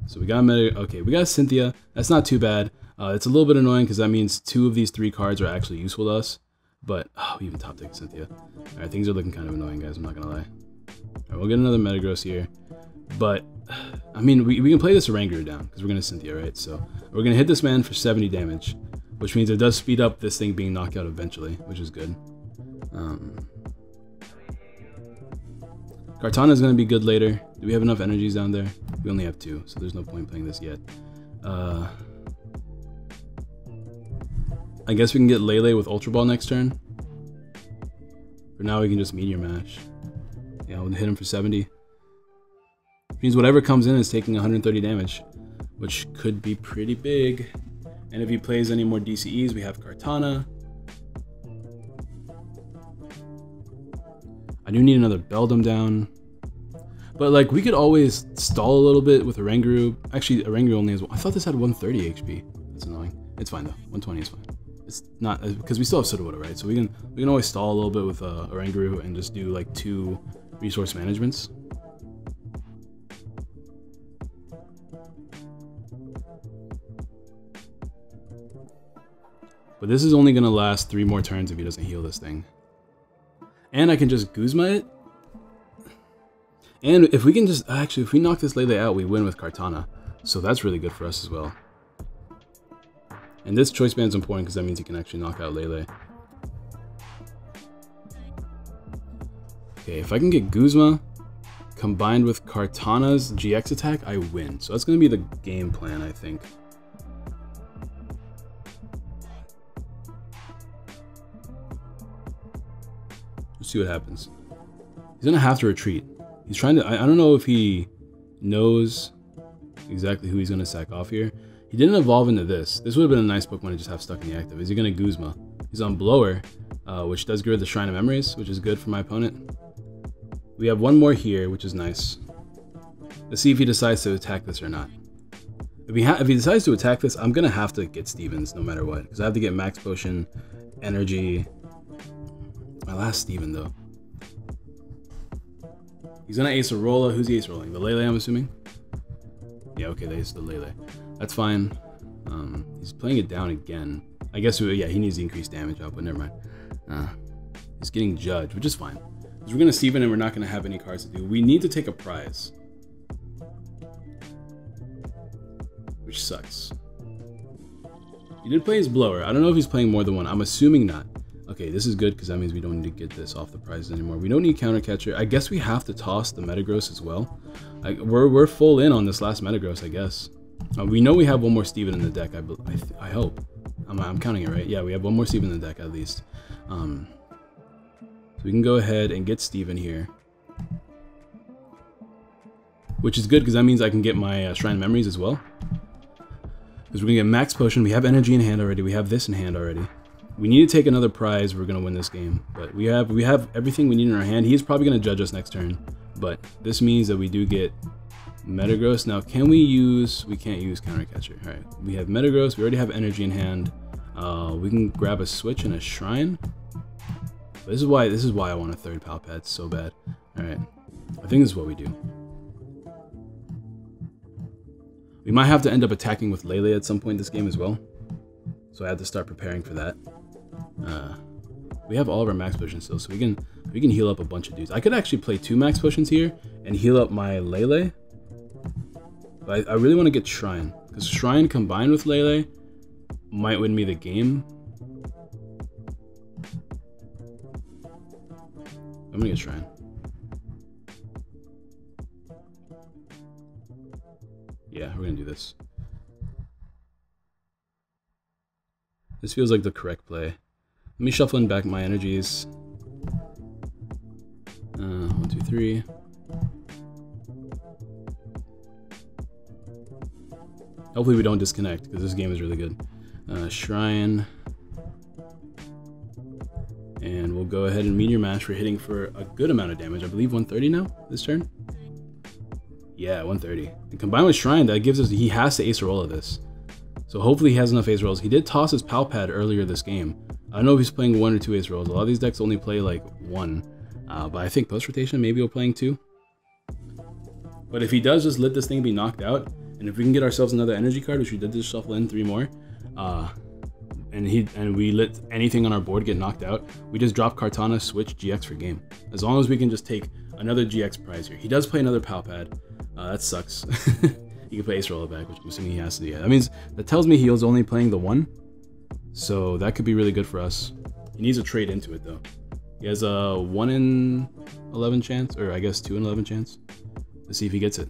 So we got we got Cynthia. That's not too bad. It's a little bit annoying because that means 2 of these 3 cards are actually useful to us. But we even top deck Cynthia. All right, things are looking kind of annoying, guys. I'm not gonna lie. All right, we'll get another Metagross here, but I mean we can play this Oranguru down because we're gonna Cynthia, right? So we're gonna hit this man for 70 damage, which means it does speed up this thing being knocked out eventually, which is good. Kartana is going to be good later. Do we have enough energies down there? We only have 2, so there's no point playing this yet. I guess we can get Lele with Ultra Ball next turn. For now, we can just Meteor Mash. Yeah, we'll hit him for 70. Which means whatever comes in is taking 130 damage, which could be pretty big. And if he plays any more DCEs, we have Kartana. I do need another Beldum down. But like, we could always stall a little bit with Oranguru. Actually, Oranguru only has, I thought this had 130 HP. That's annoying. It's fine though, 120 is fine. It's not, because we still have Sudowoodo, right? So we can always stall a little bit with Oranguru and just do like 2 resource managements. But this is only gonna last 3 more turns if he doesn't heal this thing. And I can just Guzma it. And if we can just, actually, if we knock this Lele out, we win with Kartana. So that's really good for us as well. And this choice band is important because that means he can actually knock out Lele. Okay, if I can get Guzma combined with Kartana's GX attack, I win. So that's going to be the game plan, I think. Let's see what happens. He's gonna have to retreat. He's trying to, I don't know if he knows exactly who he's gonna sack off here. He didn't evolve into this. This would have been a nice Pokemon to just have stuck in the active. Is he gonna Guzma? He's on Blower, which does get rid of the Shrine of Memories, which is good for my opponent. We have 1 more here, which is nice. Let's see if he decides to attack this or not. If he decides to attack this, I'm gonna have to get Stevens no matter what, because I have to get Max Potion, Energy. My last Steven though. He's gonna Ace Arola. Who's he Ace Rolling? The Lele, I'm assuming? Yeah, okay, they Ace the Lele. That's fine. He's playing it down again. I guess, yeah, he needs to increase damage output, never mind. He's getting Judge, which is fine. Because we're gonna Steven and we're not gonna have any cards to do. We need to take a prize. Which sucks. He did play his Blower. I don't know if he's playing more than 1. I'm assuming not. Okay, this is good because that means we don't need to get this off the prizes anymore. We don't need Counter Catcher. I guess we have to toss the Metagross as well. We're full in on this last Metagross, I guess. We know we have 1 more Steven in the deck, I hope. I'm counting it right. Yeah, we have 1 more Steven in the deck at least. So we can go ahead and get Steven here. Which is good because that means I can get my Shrine of Memories as well. Because we're going to get Max Potion. We have Energy in hand already. We have this in hand already. We need to take another prize. We're gonna win this game, but we have everything we need in our hand. He's probably gonna judge us next turn, but this means that we do get Metagross. Now, can we use? We can't use Counter Catcher. All right, we have Metagross. We already have Energy in hand. We can grab a Switch and a Shrine. But this is why I want a 3rd Palpad so bad. All right, I think this is what we do. We might have to end up attacking with Lele at some point in this game as well, so I have to start preparing for that. We have all of our Max Potions still, so we can heal up a bunch of dudes. I could actually play 2 Max Potions here and heal up my Lele. But I really want to get Shrine, because Shrine combined with Lele might win me the game. I'm gonna get Shrine. Yeah, we're gonna do this. This feels like the correct play. Let me shuffle in back my energies. 1, 2, 3. Hopefully we don't disconnect, because this game is really good. Shrine. And we'll go ahead and Meteor Mash. We're hitting for a good amount of damage. I believe 130 now, this turn? Yeah, 130. And combined with Shrine, that gives us, he has to Ace Arola this. So hopefully he has enough Ace Rolls. He did toss his Palpad earlier this game, I don't know if he's playing 1 or 2 ace rolls. A lot of these decks only play like 1, but I think post rotation maybe we're playing 2. But if he does just let this thing be knocked out, and if we can get ourselves another energy card, which we did just shuffle in 3 more, and we let anything on our board get knocked out, we just drop Kartana, switch GX for game. As long as we can just take another GX prize here. He does play another Pal Pad. That sucks. He can play Ace Roller back, which I'm assuming he has to do. Yeah, that tells me he was only playing the 1. So that could be really good for us. He needs to trade into it though. He has a 1 in 11 chance, or I guess 2 in 11 chance. Let's see if he gets it.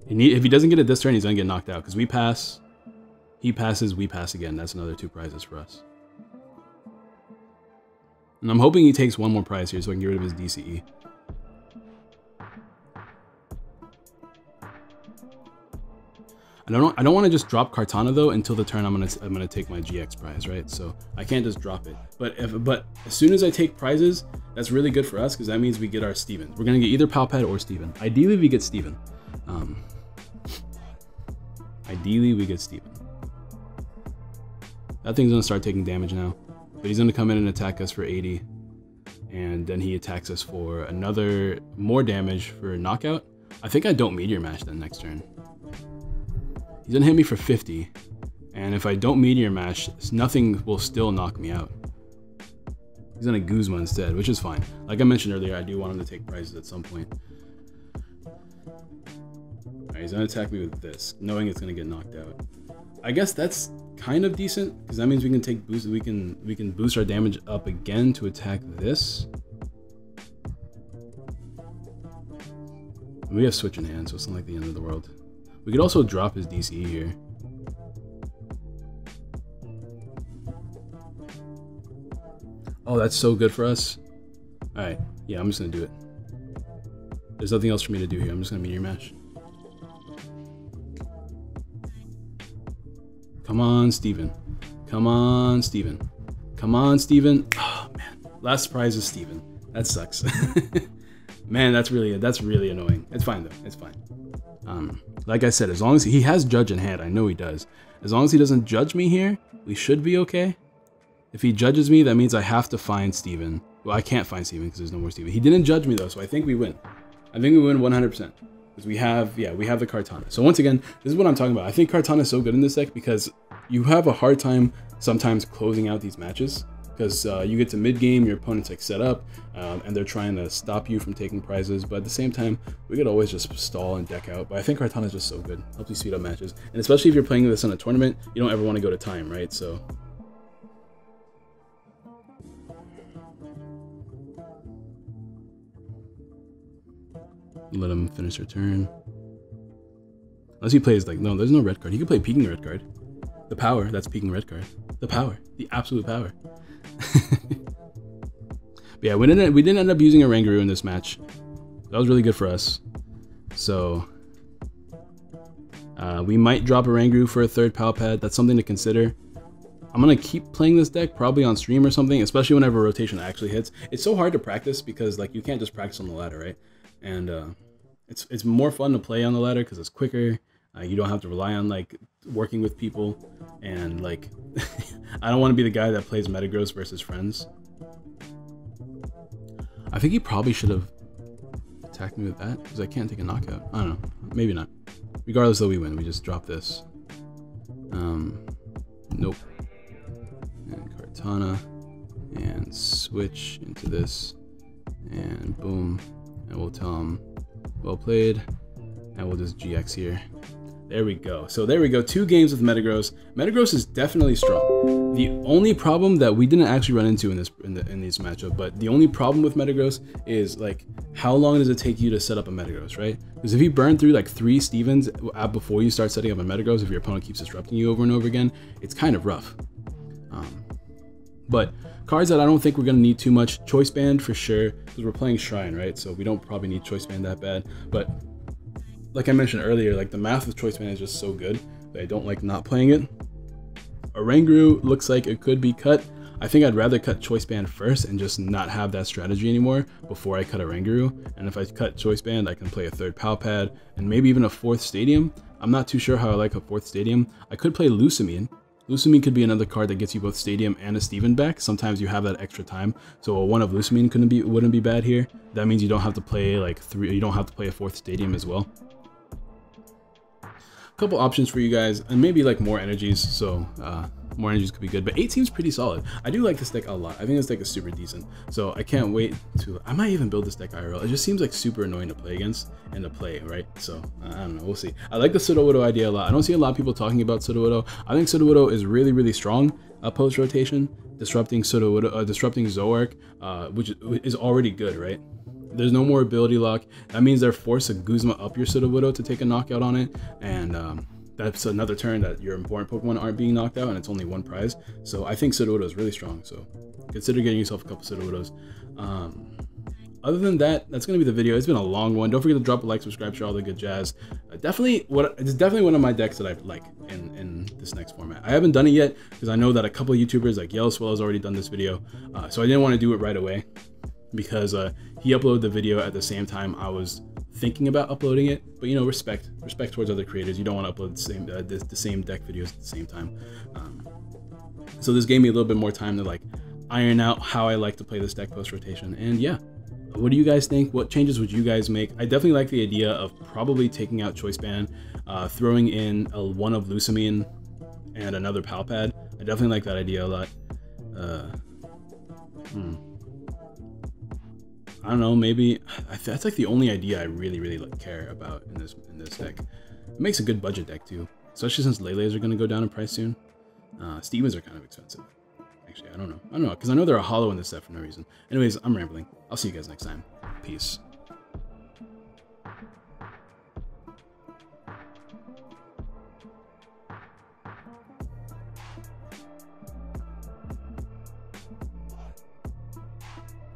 If he doesn't get it this turn, he's gonna get knocked out because we pass, he passes, we pass again. That's another 2 prizes for us. And I'm hoping he takes 1 more prize here so I can get rid of his DCE. I don't want to just drop Kartana though until the turn I'm gonna take my GX prize, right? So I can't just drop it. But as soon as I take prizes, that's really good for us because that means we get our Steven. We're gonna get either Palpad or Steven. Ideally we get Steven. Ideally we get Steven. That thing's gonna start taking damage now, but he's gonna come in and attack us for 80, and then he attacks us for another more damage for knockout. I think I don't Meteor Mash then next turn. He's gonna hit me for 50, and if I don't Meteor Mash, nothing will still knock me out. He's gonna Guzma instead, which is fine. Like I mentioned earlier, I do want him to take prizes at some point. Alright, he's gonna attack me with this, knowing it's gonna get knocked out. I guess that's kind of decent, because that means we can take boost. We can boost our damage up again to attack this. We have switch in hand, so it's not like the end of the world. We could also drop his DCE here. Oh, that's so good for us. Alright, yeah, I'm just gonna do it. There's nothing else for me to do here. I'm just gonna Meteor Mash. Come on, Steven. Come on, Steven. Come on, Steven. Oh, man. Last prize is Steven. That sucks. Man, that's really annoying. It's fine, though. It's fine. Like I said, as long as he has Judge in hand, I know he does. As long as he doesn't judge me here, we should be okay. If he judges me, that means I have to find Steven. Well, I can't find Steven because there's no more Steven. He didn't judge me though, so I think we win. I think we win 100%. Because we have the Kartana. So once again, this is what I'm talking about. I think Kartana is so good in this deck because you have a hard time sometimes closing out these matches. Because you get to mid-game, your opponent's like set up, and they're trying to stop you from taking prizes. But at the same time, we could always just stall and deck out. But I think Kartana is just so good. Helps you speed up matches. And especially if you're playing this in a tournament, you don't ever want to go to time, right? So let him finish their turn. Unless he plays like, no, there's no red card. He could play peeking red card. The power, that's peeking red card. The power, the absolute power. But yeah, we didn't end up using a Rangaroo in this match. That was really good for us. So we might drop a Rangaroo for a 3rd Pal Pad. That's something to consider. I'm gonna keep playing this deck probably on stream or something, especially whenever rotation actually hits. It's so hard to practice because like you can't just practice on the ladder, right? And it's more fun to play on the ladder because it's quicker. You don't have to rely on like working with people, and like I don't want to be the guy that plays Metagross versus friends. I think he probably should have attacked me with that because I can't take a knockout. I don't know, maybe not. Regardless, though, we win. We just drop this. Nope. And Kartana, and switch into this, and boom, and we'll tell him well played, and we'll just GX here. There we go. So there we go. 2 games with Metagross. Metagross is definitely strong. The only problem that we didn't actually run into in this matchup, but the only problem with Metagross is like, how long does it take you to set up a Metagross, right? Because if you burn through like 3 Stevens before you start setting up a Metagross, if your opponent keeps disrupting you over and over again, it's kind of rough. But cards that I don't think we're going to need too much. Choice Band for sure, because we're playing Shrine, right? So we don't probably need Choice Band that bad. But like I mentioned earlier, like the math with Choice Band is just so good that I don't like not playing it. A Rangaroo looks like it could be cut. I think I'd rather cut Choice Band first and just not have that strategy anymore before I cut a Rangaroo. And if I cut Choice Band, I can play a 3rd Pal Pad and maybe even a 4th Stadium. I'm not too sure how I like a 4th Stadium. I could play Lusamine. Lusamine could be another card that gets you both Stadium and a Steven back. Sometimes you have that extra time, so a 1 of Lusamine wouldn't be bad here. That means you don't have to play like 3. You don't have to play a 4th Stadium as well. Couple options for you guys, and maybe like more energies, so more energies could be good, but 8 seems pretty solid. I do like this deck a lot. I think this deck is super decent, so I can't wait to, I might even build this deck IRL. It just seems like super annoying to play against and to play, right? So I don't know, we'll see. I like the Sudowoodo idea a lot. I don't see a lot of people talking about Sudowoodo. I think Sudowoodo is really strong post rotation, disrupting Sudowoodo, disrupting Zoroark, which is already good, right? There's no more ability lock. That means they're forced to Guzma up your Sudowoodo to take a knockout on it, and that's another turn that your important Pokemon aren't being knocked out, and it's only 1 prize. So I think Sudowoodo is really strong, so consider getting yourself a couple Sudowoodos. Other than that, that's going to be the video. It's been a long one. Don't forget to drop a like, subscribe, share all the good jazz. It's definitely one of my decks that I like in this next format. I haven't done it yet because I know that a couple of YouTubers like Yellowswell has already done this video, so I didn't want to do it right away, because he uploaded the video at the same time I was thinking about uploading it. But you know, respect towards other creators. You don't want to upload the same deck videos at the same time. So this gave me a little bit more time to like iron out how I like to play this deck post rotation. And yeah, what do you guys think? What changes would you guys make? I definitely like the idea of probably taking out Choice Band, throwing in a 1 of Lusamine and another Palpad. I definitely like that idea a lot. I don't know, maybe that's like the only idea I really like care about in this deck. It makes a good budget deck too, especially since Lele's are going to go down in price soon. Stevens are kind of expensive. Actually, I don't know, because I know they're a hollow in this set for no reason. Anyways, I'm rambling. I'll see you guys next time. Peace.